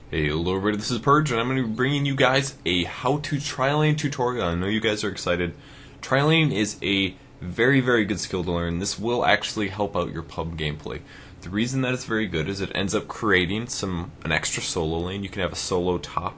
Hey, hello everybody, this is Purge, and I'm going to be bringing you guys a how-to tri-lane tutorial. I know you guys are excited. Tri-lane is a very, very good skill to learn. This will actually help out your pub gameplay. The reason that it's very good is it ends up creating an extra solo lane. You can have a solo top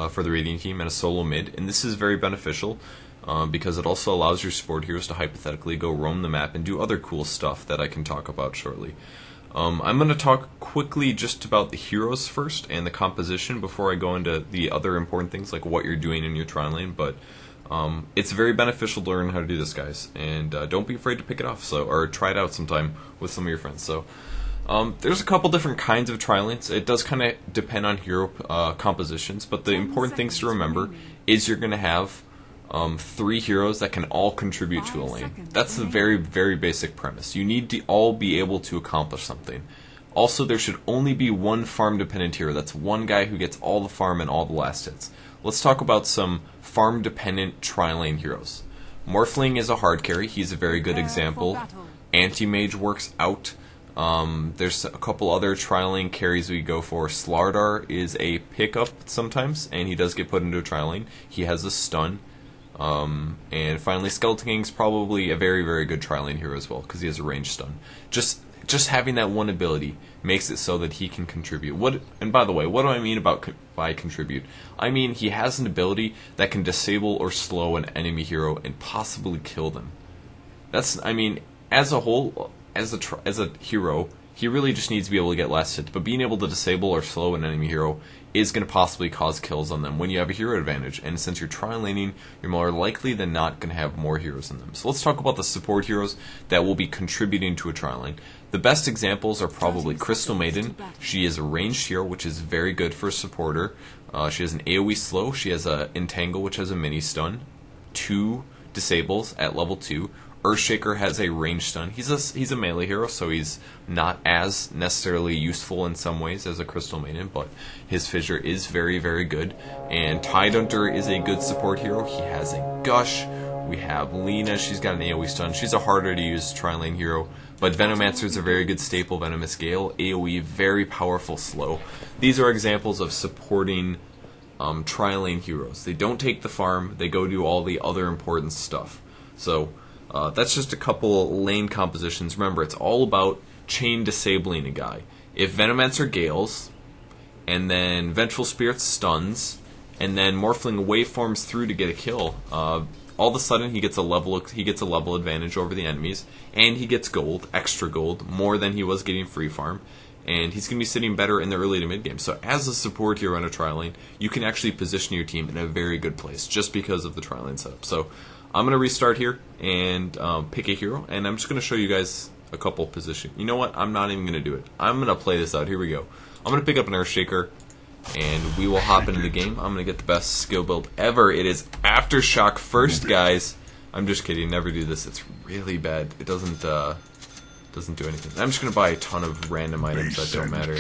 for the raiding team and a solo mid, and this is very beneficial because it also allows your support heroes to hypothetically go roam the map and do other cool stuff that I can talk about shortly. I'm going to talk quickly just about the heroes first and the composition before I go into the other important things like what you're doing in your tri lane, but it's very beneficial to learn how to do this, guys, and don't be afraid to pick it off or try it out sometime with some of your friends. So there's a couple different kinds of tri lanes. It does kind of depend on hero compositions, but the important things to remember is you're going to have 3 heroes that can all contribute to a lane. That's the very, very basic premise. You need to all be able to accomplish something. Also, there should only be one farm-dependent hero. That's one guy who gets all the farm and all the last hits. Let's talk about some farm-dependent tri-lane heroes. Morphling is a hard carry. He's a very good example. Anti-mage works out. There's a couple other tri-lane carries we go for. Slardar is a pickup sometimes, and he does get put into a tri-lane. He has a stun. And finally, Skeleton King's probably a very, very good tri-lane hero as well, because he has a ranged stun. Just having that one ability makes it so that he can contribute. And by the way, what do I mean by contribute? I mean he has an ability that can disable or slow an enemy hero and possibly kill them. As a whole, as a hero, he really just needs to be able to get last hits, but being able to disable or slow an enemy hero is going to possibly cause kills on them when you have a hero advantage, and since you're tri-laning, you're more likely than not going to have more heroes in them. So let's talk about the support heroes that will be contributing to a tri-lane. The best examples are probably Crystal Maiden. She is a ranged hero, which is very good for a supporter. She has an AoE slow, she has a Entangle, which has a mini stun, 2 disables at level 2. Earthshaker has a range stun. He's a melee hero, so he's not as necessarily useful in some ways as a Crystal Maiden, but his fissure is very, very good. And Tidehunter is a good support hero. He has a Gush. We have Lena. She's got an AoE stun. She's a harder to use tri-lane hero, but Venomancer is a very good staple. Venomous Gale, AoE, very powerful slow. These are examples of supporting tri-lane heroes. They don't take the farm. They go do all the other important stuff. So that's just a couple lane compositions. Remember, it's all about chain disabling a guy. If Venomancer gales, and then Vengeful Spirit stuns, and then Morphling waveforms through to get a kill, all of a sudden he gets a level advantage over the enemies, and he gets gold, extra gold, more than he was getting free farm, and he's going to be sitting better in the early to mid game. So as a support hero in a tri-lane, you can actually position your team in a very good place just because of the tri-lane setup. So I'm going to restart here and pick a hero, and I'm just going to show you guys a couple position. You know what? I'm not even going to do it. I'm going to play this out. Here we go. I'm going to pick up an Earthshaker, and we will hop into the game. I'm going to get the best skill build ever. It is Aftershock first, guys. I'm just kidding. Never do this. It's really bad. It doesn't do anything. I'm just going to buy a ton of random items that don't matter.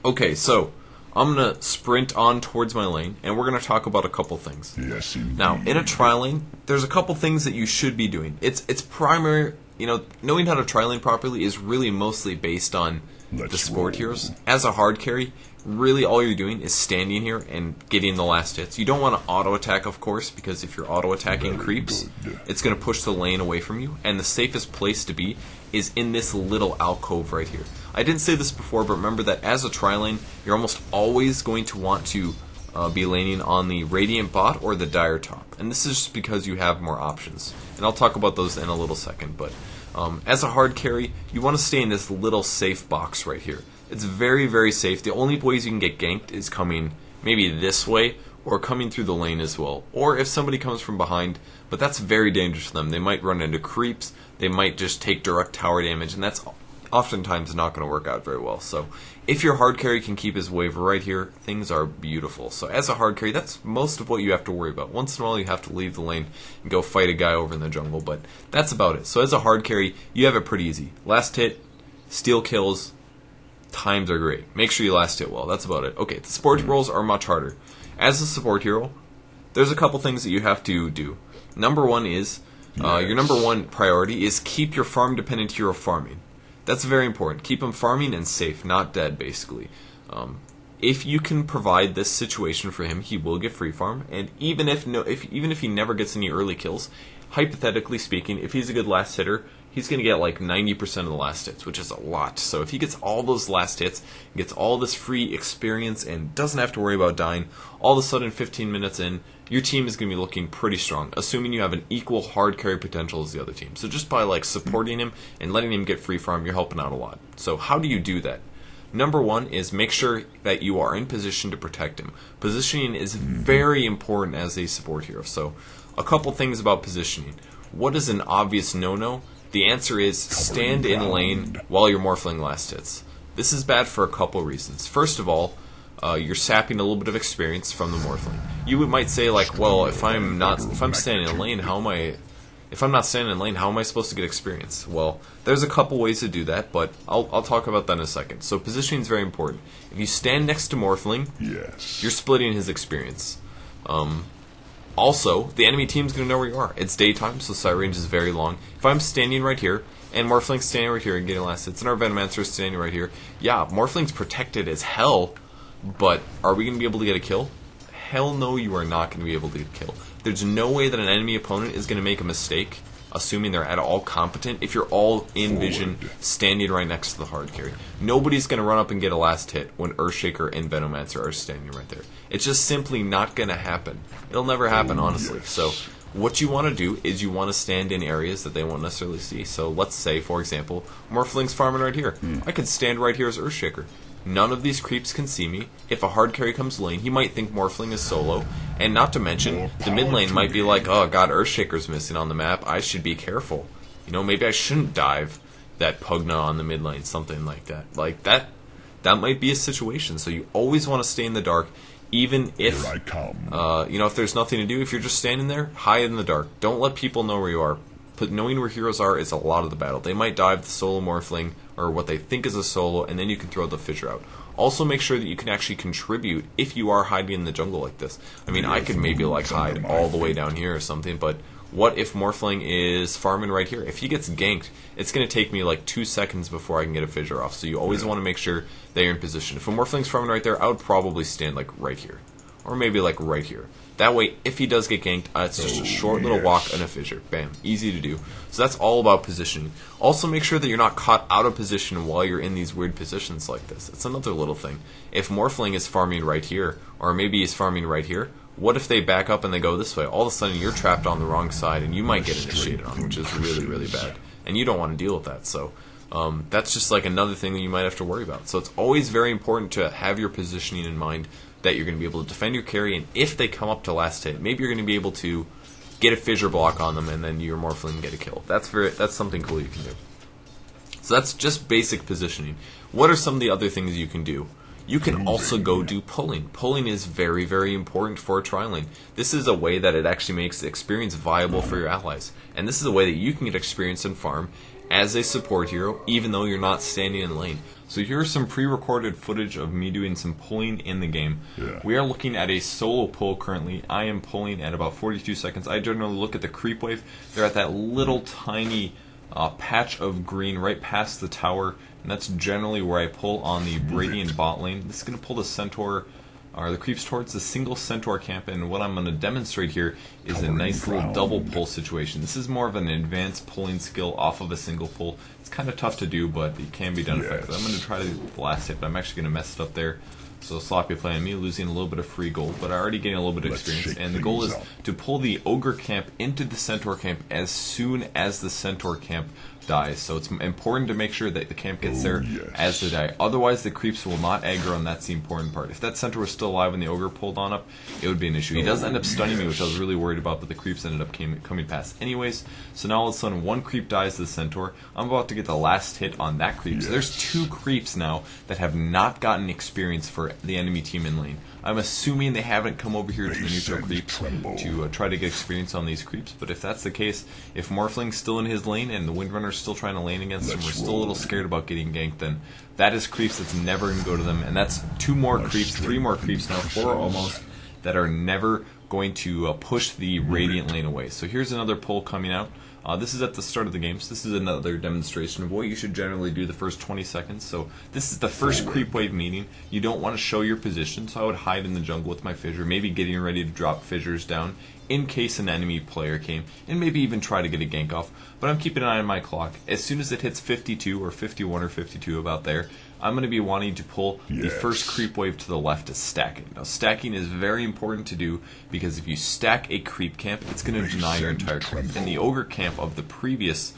Okay, so I'm going to sprint on towards my lane, and we're going to talk about a couple things. Yes, now, in a tri-lane, there's a couple things that you should be doing. It's primary, knowing how to tri-lane properly is really mostly based on the support heroes. As a hard carry, really all you're doing is standing here and getting the last hits. You don't want to auto-attack, of course, because if you're auto-attacking creeps, it's going to push the lane away from you, and the safest place to be is in this little alcove right here. I didn't say this before, but remember that as a tri-lane, you're almost always going to want to be laning on the Radiant bot or the Dire top, and this is just because you have more options, and I'll talk about those in a little second. But as a hard carry, you want to stay in this little safe box right here. It's very, very safe. The only ways you can get ganked is coming maybe this way or coming through the lane as well, or if somebody comes from behind, but that's very dangerous for them. They might run into creeps, they might just take direct tower damage, and that's oftentimes not going to work out very well. So if your hard carry can keep his wave right here, things are beautiful. So as a hard carry, that's most of what you have to worry about. Once in a while you have to leave the lane and go fight a guy over in the jungle, but that's about it. So as a hard carry, you have it pretty easy. Last hit, steal kills, times are great. Make sure you last hit well. That's about it. Okay, the support roles are much harder. As a support hero, there's a couple things that you have to do. Number one is, your number one priority is keep your farm-dependent hero farming. That's very important. Keep them farming and safe, not dead, basically. If you can provide this situation for him, he will get free farm, and even if he never gets any early kills, hypothetically speaking, if he's a good last hitter, he's going to get like 90% of the last hits, which is a lot. So if he gets all those last hits, gets all this free experience, and doesn't have to worry about dying, all of a sudden 15 minutes in, your team is going to be looking pretty strong, assuming you have an equal hard carry potential as the other team. So just by like supporting him and letting him get free farm, you're helping out a lot. So how do you do that? Number one is make sure that you are in position to protect him. Positioning is very important as a support hero. So a couple things about positioning. What is an obvious no-no? The answer is stand in lane while you're morphling last hits. This is bad for a couple reasons. First of all, you're sapping a little bit of experience from the morphling. You might say like, well, if I'm standing in lane, if I'm not standing in lane, how am I supposed to get experience? Well, there's a couple ways to do that, but I'll talk about that in a second. So positioning is very important. If you stand next to morphling, you're splitting his experience. Also, the enemy team's going to know where you are. It's daytime, so sight range is very long. If I'm standing right here, and Morphling's standing right here and getting last hits, and our Venomancer is standing right here, yeah, Morphling's protected as hell, but are we going to be able to get a kill? Hell no, you are not going to be able to get a kill. There's no way that an enemy opponent is going to make a mistake, assuming they're at all competent, if you're all in vision, standing right next to the hard carry. Nobody's going to run up and get a last hit when Earthshaker and Venomancer are standing right there. It's just simply not going to happen. It'll never happen, honestly. So what you want to do is you want to stand in areas that they won't necessarily see. So let's say, for example, Morphling's farming right here. I could stand right here as Earthshaker. None of these creeps can see me. If a hard carry comes lane, he might think Morphling is solo. And not to mention, the mid lane might be like, oh god, Earthshaker's missing on the map. I should be careful. You know, maybe I shouldn't dive that Pugna on the mid lane, something like that. Like, that might be a situation. So you always want to stay in the dark, even if, you know, if there's nothing to do. If you're just standing there, hide in the dark. Don't let people know where you are. But knowing where heroes are is a lot of the battle. They might dive the solo Morphling, or what they think is a solo, and then you can throw the Fissure out. Also make sure that you can actually contribute if you are hiding in the jungle like this. I mean, I could maybe like hide all the way down here or something, but what if Morphling is farming right here? If he gets ganked, it's going to take me like 2 seconds before I can get a Fissure off, so you always want to make sure that you're in position. If a Morphling's farming right there, I would probably stand like right here, or maybe like right here. That way, if he does get ganked, it's just a short little walk and a Fissure. Bam. Easy to do. So that's all about positioning. Also, make sure that you're not caught out of position while you're in these weird positions like this. It's another little thing. If Morphling is farming right here, or maybe he's farming right here, what if they back up and they go this way? All of a sudden, you're trapped on the wrong side, and you might get initiated on, which is really, really bad. And you don't want to deal with that. So that's just like another thing that you might have to worry about. So it's always very important to have your positioning in mind, that you're going to be able to defend your carry, and if they come up to last hit, maybe you're going to be able to get a Fissure block on them, and then your Morphling can get a kill. That's something cool you can do. So that's just basic positioning. What are some of the other things you can do? You can also go do pulling. Pulling is very, very important for a tri lane. This is a way that it actually makes the experience viable for your allies. And this is a way that you can get experience and farm as a support hero, even though you're not standing in lane. So here's some pre-recorded footage of me doing some pulling in the game. We are looking at a solo pull currently. I am pulling at about 42 seconds. I generally look at the creep wave. They're at that little tiny patch of green right past the tower, and that's generally where I pull on the Radiant bot lane. This is going to pull the Centaur, or the creeps towards the single Centaur camp, and what I'm going to demonstrate here is a nice little double pull situation. This is more of an advanced pulling skill off of a single pull. It's kind of tough to do, but it can be done effectively. I'm going to try to do the last hit, but I'm actually going to mess it up there. So sloppy play on me, losing a little bit of free gold, but I'm already getting a little bit of experience. And the goal is to pull the Ogre camp into the Centaur camp as soon as the Centaur camp dies. So it's important to make sure that the camp gets there as they die. Otherwise, the creeps will not aggro, and that's the important part. If that Centaur was still alive when the Ogre pulled on up, it would be an issue. He does end up stunning me, which I was really worried about, but the creeps ended up coming past anyways. So now all of a sudden, one creep dies to the Centaur. I'm about to get the last hit on that creep. So there's 2 creeps now that have not gotten experience for the enemy team in lane. I'm assuming they haven't come over here to the neutral creeps to try to get experience on these creeps, but if that's the case, if Morphling's still in his lane and the Windrunner's still trying to lane against him, we're still a little scared about getting ganked, then that is creeps that's never going to go to them, and that's 2 more creeps, 3 more creeps now, 4 almost, that are never going to push the Radiant lane away. So here's another pull coming out. This is at the start of the game, so this is another demonstration of what you should generally do the first 20 seconds. So this is the first creep wave meeting. You don't want to show your position, so I would hide in the jungle with my fissure, maybe getting ready to drop fissures down in case an enemy player came, and maybe even try to get a gank off. But I'm keeping an eye on my clock. As soon as it hits 52 or 51 or 52, about there, I'm going to be wanting to pull the first creep wave to the left as stacking. Now, stacking is very important to do because if you stack a creep camp, it's going to deny your entire clip. In the ogre camp of the previous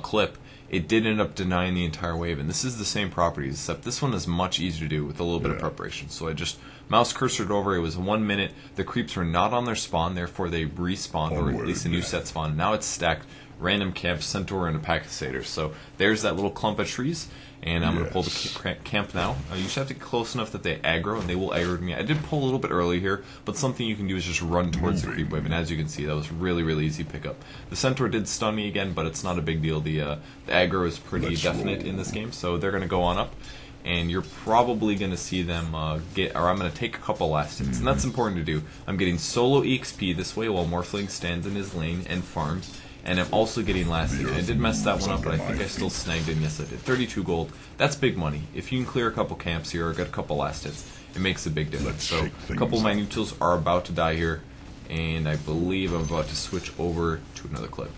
clip, it did end up denying the entire wave, and this is the same properties, except this one is much easier to do with a little bit of preparation. So I just mouse cursored over. It was 1 minute. The creeps were not on their spawn, therefore they respawned, or at least a new set spawn. Now it's stacked random camp, centaur, and a pack of satyrs. So there's that little clump of trees, and I'm going to pull the camp now. You just have to get close enough that they aggro, and they will aggro me. I did pull a little bit early here, but something you can do is just run towards the creep wave, and as you can see, that was really, really easy pickup. The centaur did stun me again, but it's not a big deal. The aggro is pretty definite in this game, so they're going to go on up, and you're probably going to see them I'm going to take a couple last hits, and that's important to do. I'm getting solo EXP this way while Morphling stands in his lane and farms, and I'm also getting last hit. I did mess that one up, but I think I still snagged it, and yes I did. 32 gold, that's big money. If you can clear a couple camps here or get a couple last hits, it makes a big difference. So a couple of my neutrals are about to die here, and I believe I'm about to switch over to another clip.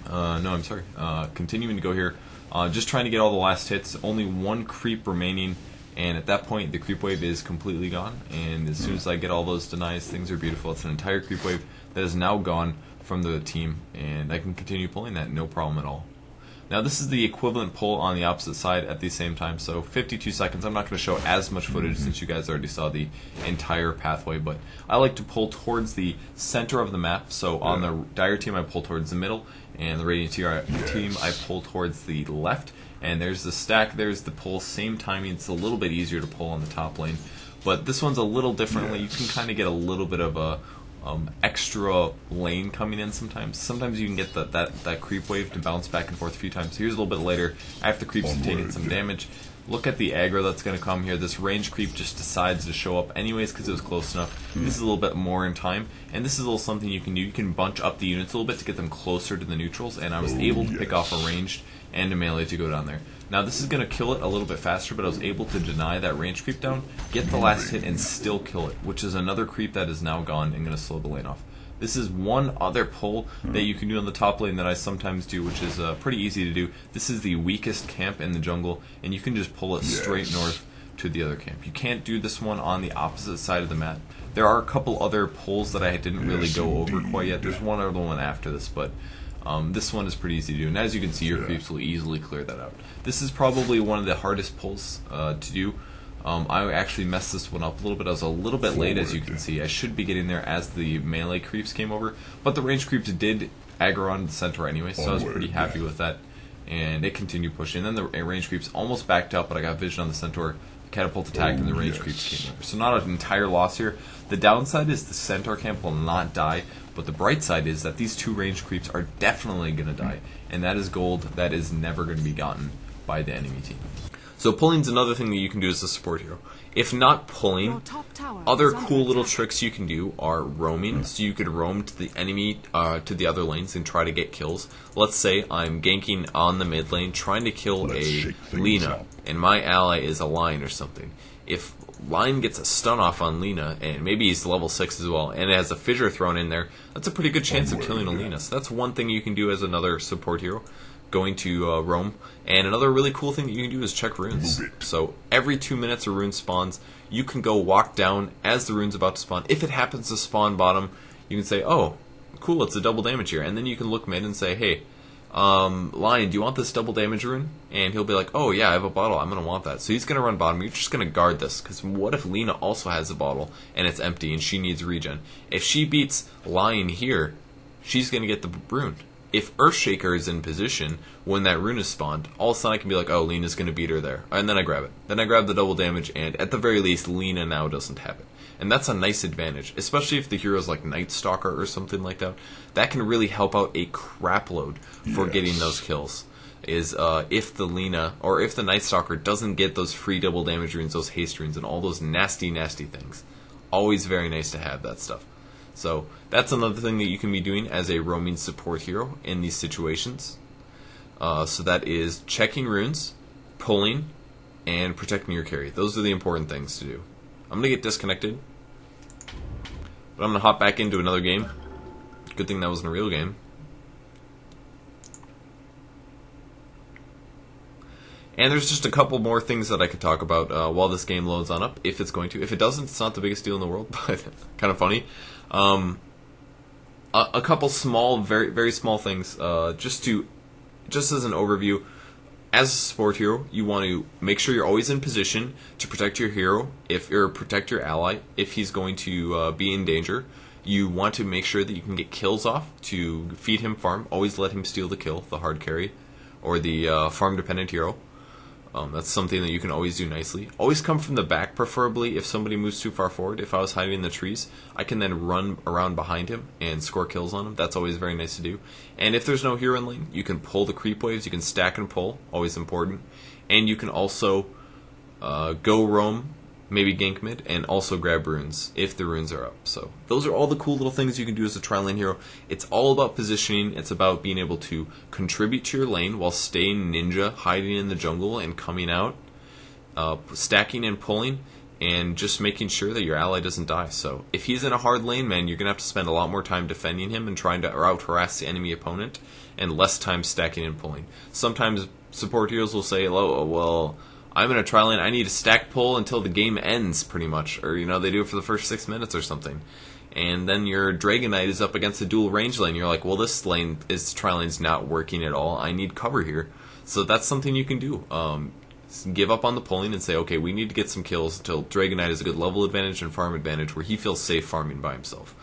No, I'm sorry. Continuing to go here. Just trying to get all the last hits. Only one creep remaining, and at that point the creep wave is completely gone, and as soon as I get all those denies, things are beautiful. It's an entire creep wave that is now gone from the team, and I can continue pulling that, no problem at all. Now this is the equivalent pull on the opposite side at the same time, so 52 seconds. I'm not going to show as much footage since you guys already saw the entire pathway, but I like to pull towards the center of the map. So on the Dire team I pull towards the middle, and the Radiant team I pull towards the left, and there's the stack, there's the pull, same timing. It's a little bit easier to pull on the top lane, but this one's a little differently. You can kind of get a little bit of a extra lane coming in sometimes. Sometimes you can get that creep wave to bounce back and forth a few times. Here's a little bit later, after creeps have taken some damage. Look at the aggro that's going to come here. This range creep just decides to show up anyways because it was close enough. This is a little bit more in time, and this is a little something you can do. You can bunch up the units a little bit to get them closer to the neutrals, and I was able to pick off a ranged and a melee to go down there. Now this is going to kill it a little bit faster, but I was able to deny that range creep down, get the last hit, and still kill it, which is another creep that is now gone and going to slow the lane off. This is one other pull that you can do on the top lane that I sometimes do, which is pretty easy to do. This is the weakest camp in the jungle, and you can just pull it straight north to the other camp. You can't do this one on the opposite side of the map. There are a couple other pulls that I didn't really go over quite yet. There's one other one after this, but this one is pretty easy to do, and as you can see, your creeps will easily clear that out. This is probably one of the hardest pulls to do. I actually messed this one up a little bit. I was a little bit late, as you can see. I should be getting there as the melee creeps came over, but the range creeps did aggro on the center anyway, so I was pretty happy with that, and it continued pushing. And then the range creeps almost backed up, but I got vision on the centaur, catapult attack, and the range creeps came over. So not an entire loss here. The downside is the centaur camp will not die, but the bright side is that these two range creeps are definitely going to die, and that is gold that is never going to be gotten by the enemy team. So pulling's another thing that you can do as a support hero. If not pulling, other cool little tricks you can do are roaming. So you could roam to the enemy, to the other lanes and try to get kills. Let's say I'm ganking on the mid lane, trying to kill a Lina, and my ally is a Lion or something. If Lion gets a stun off on Lina, and maybe he's level 6 as well, and it has a fissure thrown in there, that's a pretty good chance of killing a Lina. So that's one thing you can do as another support hero, going to roam. And another really cool thing that you can do is check runes. So every 2 minutes a rune spawns, you can go walk down as the rune's about to spawn. If it happens to spawn bottom, you can say, oh, cool, it's a double damage here. And then you can look mid and say, hey, Lion, do you want this double damage rune? And he'll be like, oh yeah, I have a bottle, I'm going to want that. So he's going to run bottom. You're just going to guard this, because what if Lina also has a bottle and it's empty and she needs regen? If she beats Lion here, she's going to get the rune. If Earthshaker is in position when that rune is spawned, all of a sudden I can be like, oh, Lena's going to beat her there. And then I grab it. Then I grab the double damage, and at the very least, Lena now doesn't have it. And that's a nice advantage, especially if the hero's like Night Stalker or something like that. That can really help out a crap load for getting those kills. Is if the Lena, or if the Night Stalker doesn't get those free double damage runes, those haste runes, and all those nasty, nasty things. Always very nice to have that stuff. So that's another thing that you can be doing as a roaming support hero in these situations. So that is checking runes, pulling, and protecting your carry. Those are the important things to do. I'm going to get disconnected, but I'm going to hop back into another game. Good thing that wasn't a real game. And there's just a couple more things that I could talk about while this game loads on up, if it's going to. If it doesn't, it's not the biggest deal in the world, but kind of funny. A couple small, very very small things, just as an overview. As a support hero, you want to make sure you're always in position to protect your hero, or protect your ally if he's going to be in danger. You want to make sure that you can get kills off to feed him farm. Always let him steal the kill, the hard carry, or the farm-dependent hero. That's something that you can always do nicely. Always come from the back, preferably if somebody moves too far forward. If I was hiding in the trees, I can then run around behind him and score kills on him. That's always very nice to do. And if there's no hero in lane, you can pull the creep waves. You can stack and pull, always important. And you can also go roam, maybe gank mid, and also grab runes if the runes are up. So those are all the cool little things you can do as a tri-lane hero. It's all about positioning. It's about being able to contribute to your lane while staying ninja, hiding in the jungle and coming out, stacking and pulling, and just making sure that your ally doesn't die. So if he's in a hard lane, man, you're going to have to spend a lot more time defending him and trying to out-harass the enemy opponent, and less time stacking and pulling. Sometimes support heroes will say, oh, well, I'm in a tri lane, I need to stack pull until the game ends, pretty much. Or, they do it for the first 6 minutes or something. And then your Dragon Knight is up against a dual range lane. You're like, well, this tri lane's not working at all. I need cover here. So that's something you can do. Give up on the pulling and say, okay, we need to get some kills until Dragon Knight has a good level advantage and farm advantage where he feels safe farming by himself.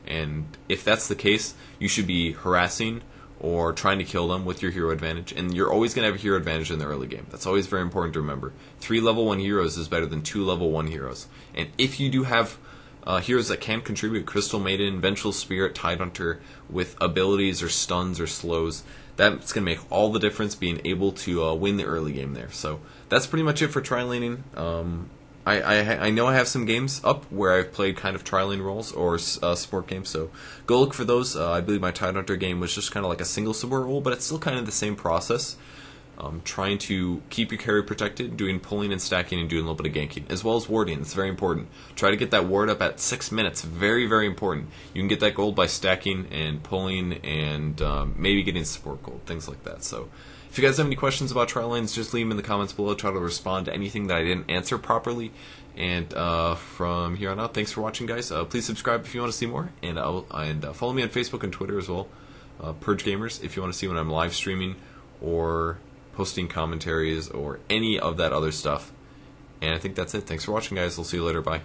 And if that's the case, you should be harassing or trying to kill them with your hero advantage, and you're always going to have a hero advantage in the early game. That's always very important to remember. 3 level 1 heroes is better than 2 level 1 heroes. And if you do have heroes that can contribute, Crystal Maiden, Vengeful Spirit, Tidehunter, with abilities or stuns or slows, that's going to make all the difference being able to win the early game there. So that's pretty much it for tri-laning. I know I have some games up where I've played kind of tri-lane roles or support games, so go look for those. I believe my Tidehunter game was just kind of like a single support role, but it's still kind of the same process. Trying to keep your carry protected, doing pulling and stacking, and doing a little bit of ganking, as well as warding. It's very important. Try to get that ward up at 6 minutes. Very, very important. You can get that gold by stacking and pulling and maybe getting support gold, things like that. So if you guys have any questions about tri lanes, just leave them in the comments below. Try to respond to anything that I didn't answer properly. And from here on out, thanks for watching, guys. Please subscribe if you want to see more, and follow me on Facebook and Twitter as well. Purge Gamers, if you want to see when I'm live streaming or posting commentaries or any of that other stuff. And I think that's it. Thanks for watching, guys. I'll see you later. Bye.